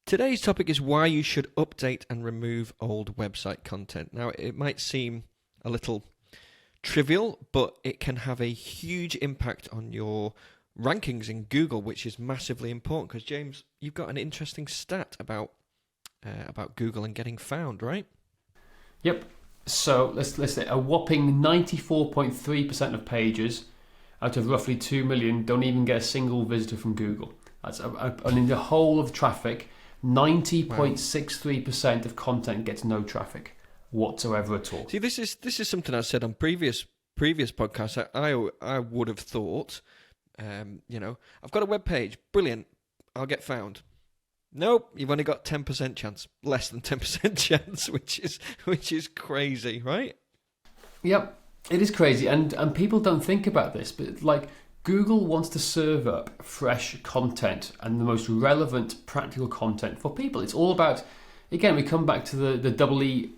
Today's topic is why you should update and remove old website content. Now, it might seem a little trivial, but it can have a huge impact on your rankings in Google, which is massively important. Because James, you've got an interesting stat about Google and getting found, right? Yep. So let's say a whopping 94.3% of pages out of roughly 2 million don't even get a single visitor from Google. That's and in the whole of traffic, 90.63% of content gets no traffic whatsoever at all. See, this is something I said on previous podcasts. I would have thought, I've got a web page, brilliant, I'll get found. Nope, you've only got 10% chance, less than 10% chance, which is crazy, right? Yep, it is crazy, and people don't think about this, but like Google wants to serve up fresh content and the most relevant, practical content for people. It's all about, again, we come back to the double E,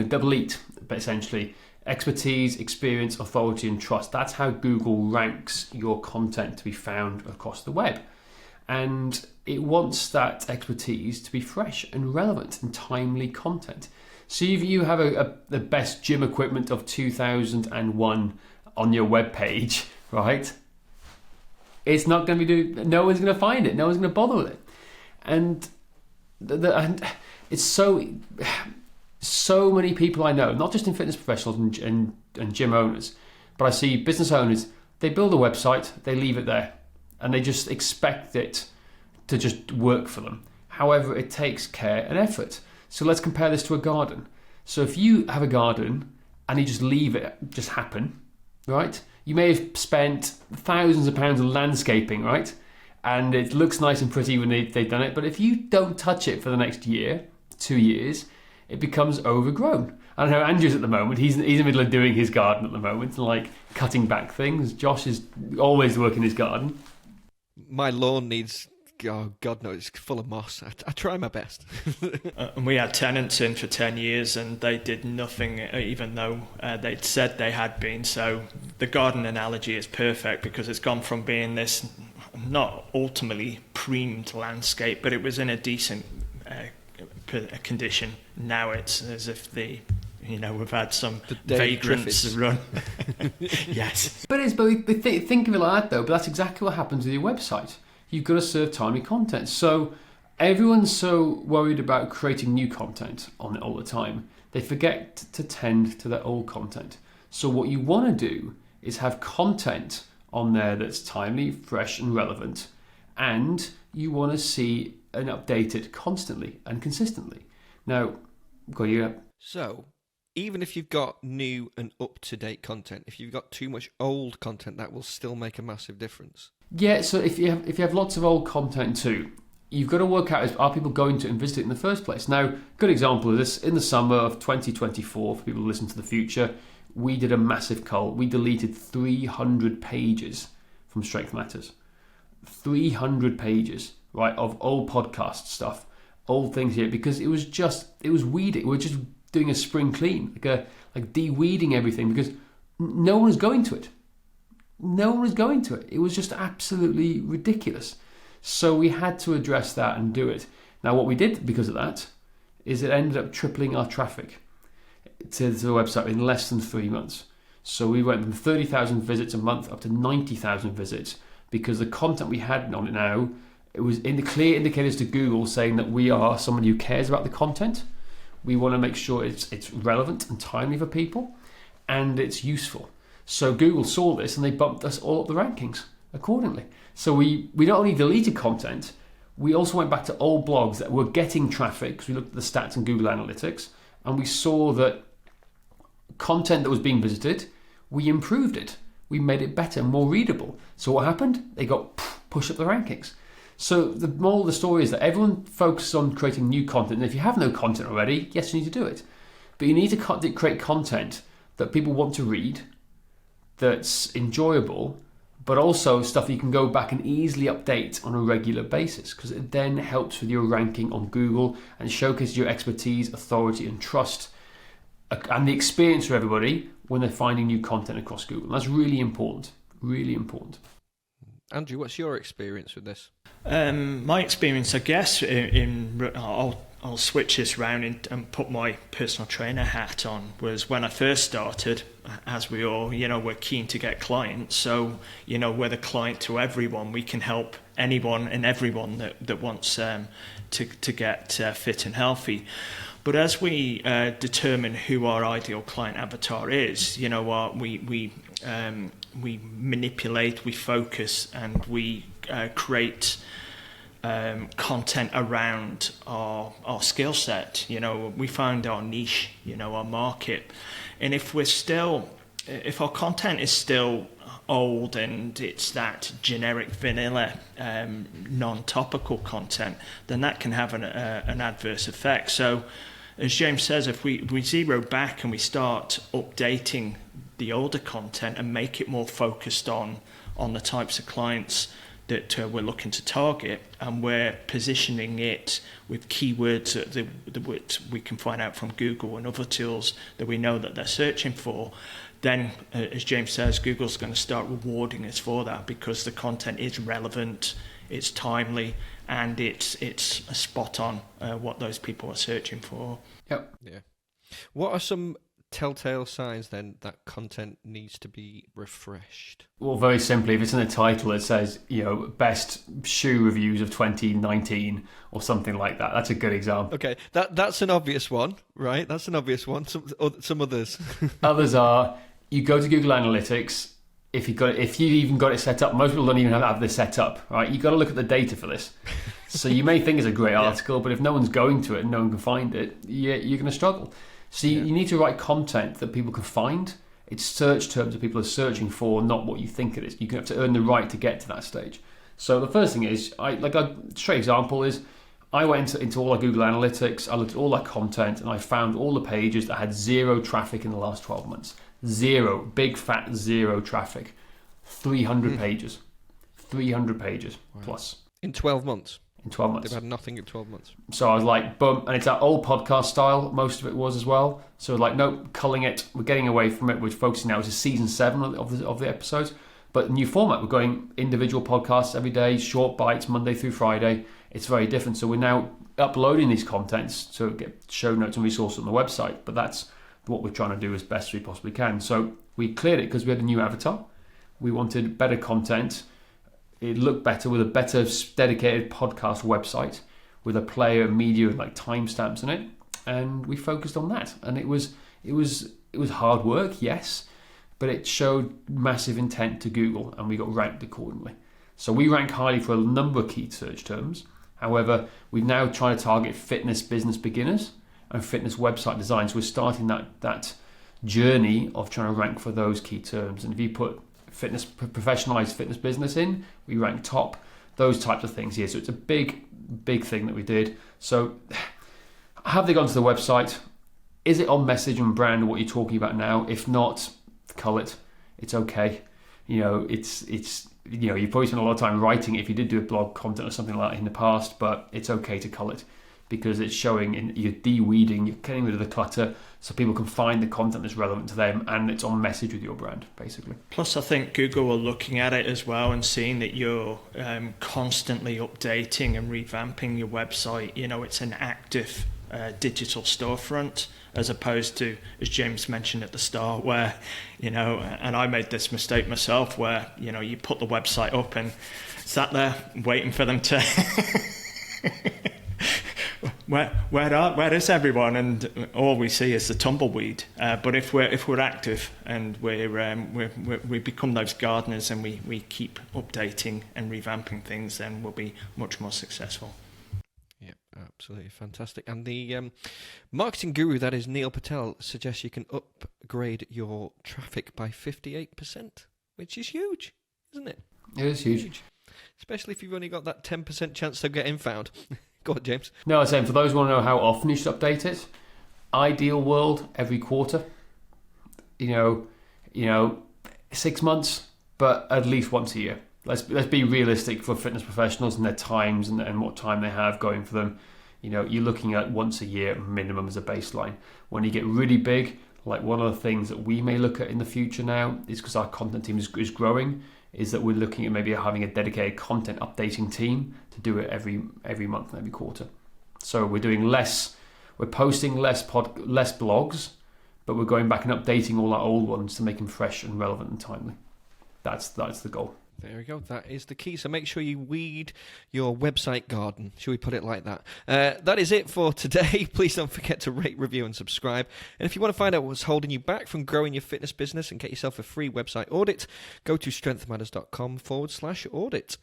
double EAT, but essentially expertise, experience, authority, and trust. That's how Google ranks your content to be found across the web. And it wants that expertise to be fresh and relevant and timely content. So if you have the best gym equipment of 2001 on your web page, right? It's not going to be no one's going to find it. No one's going to bother with it. And it's so many people I know, not just in fitness professionals and gym owners, but I see business owners, they build a website, they leave it there, and they just expect it to just work for them. However, it takes care and effort. So let's compare this to a garden. So if you have a garden and you just leave it just happen, right? You may have spent thousands of pounds on landscaping, right? And it looks nice and pretty when they've done it. But if you don't touch it for the next year, 2 years, it becomes overgrown. I don't know, Andrew's at the moment, he's in the middle of doing his garden at the moment, like cutting back things. Josh is always working his garden. My lawn needs, God knows, it's full of moss. I try my best. And we had tenants in for 10 years and they did nothing, even though they'd said they had been. So the garden analogy is perfect because it's gone from being this not ultimately preened landscape, but it was in a decent condition. Now it's as if we've had some vagrants run. Yes. But think of it like that though, but that's exactly what happens with your website. You've got to serve timely content. So everyone's so worried about creating new content on it all the time, they forget to tend to their old content. So what you want to do is have content on there that's timely, fresh and relevant, and you want to see and update it constantly and consistently. Now, So, even if you've got new and up-to-date content, if you've got too much old content, that will still make a massive difference. Yeah, so if you have lots of old content too, you've got to work out, are people going to visit it in the first place? Now, good example of this, in the summer of 2024, for people who listen to the future, we did a massive cull. We deleted 300 pages from Strength Matters. 300 pages, right, of old podcast stuff, old things here, because it was weeding. We were just doing a spring clean, like de-weeding everything, because no one was going to it. No one was going to it. It was just absolutely ridiculous. So we had to address that and do it. Now what we did because of that is it ended up tripling our traffic to the website in less than 3 months. So we went from 30,000 visits a month up to 90,000 visits because the content we had on it now, it was in the clear indicators to Google saying that we are someone who cares about the content. We want to make sure it's relevant and timely for people and it's useful. So Google saw this and they bumped us all up the rankings accordingly. So we not only deleted content, we also went back to old blogs that were getting traffic because we looked at the stats in Google Analytics and we saw that content that was being visited, we improved it. We made it better, more readable. So what happened? They got pushed up the rankings. So the moral of the story is that everyone focuses on creating new content. And if you have no content already, yes, you need to do it. But you need to create content that people want to read, that's enjoyable, but also stuff you can go back and easily update on a regular basis because it then helps with your ranking on Google and showcases your expertise, authority and trust and the experience for everybody when they're finding new content across Google. And that's really important, really important. Andrew, what's your experience with this? My experience, I guess, I'll switch this round and put my personal trainer hat on, was when I first started, as we all, we're keen to get clients. So, we're the client to everyone. We can help anyone and everyone that wants to get fit and healthy. But as we determine who our ideal client avatar is, we manipulate, we focus, and we create content around our skill set. We found our niche, our market. And if our content is still old and it's that generic vanilla non-topical content, then that can have an adverse effect. So as James says, if we zero back and we start updating the older content and make it more focused on the types of clients that we're looking to target, and we're positioning it with keywords that we can find out from Google and other tools that we know that they're searching for, then, as James says, Google's going to start rewarding us for that, because the content is relevant, it's timely, and it's spot on what those people are searching for. Yep. Yeah. What are some telltale signs then that content needs to be refreshed? Well, very simply, if it's in the title, it says, best shoe reviews of 2019 or something like that. That's a good example. Okay, that's an obvious one, right? That's an obvious one. Some others. Others are, you go to Google Analytics. If you even got it set up, most people don't even have this set up, right? You got to look at the data for this. So you may think it's a great article, but if no one's going to it and no one can find it, you're going to struggle. So you need to write content that people can find. It's search terms that people are searching for, not what you think it is. You have to earn the right to get to that stage. So the first thing is, a straight example is, I went into all our Google Analytics, I looked at all our content, and I found all the pages that had zero traffic in the last 12 months. Zero, big fat zero traffic. 300 pages. 300 pages plus. In 12 months? In 12 months. They've had nothing in 12 months. So I was like, boom. And it's that old podcast style, most of it was as well. So like, nope, culling it. We're getting away from it. We're focusing now. It's season 7 of the episodes. But new format. We're going individual podcasts every day, short bites, Monday through Friday. It's very different. So we're now uploading these contents to get show notes and resources on the website. But that's what we're trying to do as best we possibly can. So we cleared it because we had a new avatar. We wanted better content. It looked better with a better dedicated podcast website with a player, media, and like timestamps in it, and we focused on that. And it was hard work, yes, but it showed massive intent to Google, and we got ranked accordingly. So we rank highly for a number of key search terms. However, we've now tried to target fitness business beginners and fitness website designs. We're starting that journey of trying to rank for those key terms. And if you put professionalized fitness business in, we rank top, those types of things here. So it's a big thing that we did. So have they gone to the website? Is it on message and brand what you're talking about now? If not, cull it. It's okay. It's you probably spent a lot of time writing it if you did do a blog content or something like that in the past, but it's okay to cull it, because it's showing you're de-weeding, you're getting rid of the clutter so people can find the content that's relevant to them, and it's on message with your brand, basically. Plus, I think Google are looking at it as well and seeing that you're constantly updating and revamping your website. It's an active digital storefront, as opposed to, as James mentioned at the start, where, and I made this mistake myself, where, you put the website up and sat there waiting for them to... Where is everyone? And all we see is the tumbleweed. But if we're active and we become those gardeners and we keep updating and revamping things, then we'll be much more successful. Yeah, absolutely fantastic. And the marketing guru, that is Neil Patel, suggests you can upgrade your traffic by 58%, which is huge, isn't it? It is huge. Especially if you've only got that 10% chance of getting found. Go on, James. No, I was saying, for those who want to know how often you should update it, ideal world, every quarter. 6 months, but at least once a year. Let's be realistic for fitness professionals and their times and what time they have going for them. You're looking at once a year minimum as a baseline. When you get really big, like one of the things that we may look at in the future now is, because our content team is growing, is that we're looking at maybe having a dedicated content updating team to do it every month and every quarter. So we're doing less, we're posting less blogs, but we're going back and updating all our old ones to make them fresh and relevant and timely. That's the goal. There we go. That is the key. So make sure you weed your website garden. Should we put it like that? That is it for today. Please don't forget to rate, review, and subscribe. And if you want to find out what's holding you back from growing your fitness business and get yourself a free website audit, go to strengthmatters.com/audit.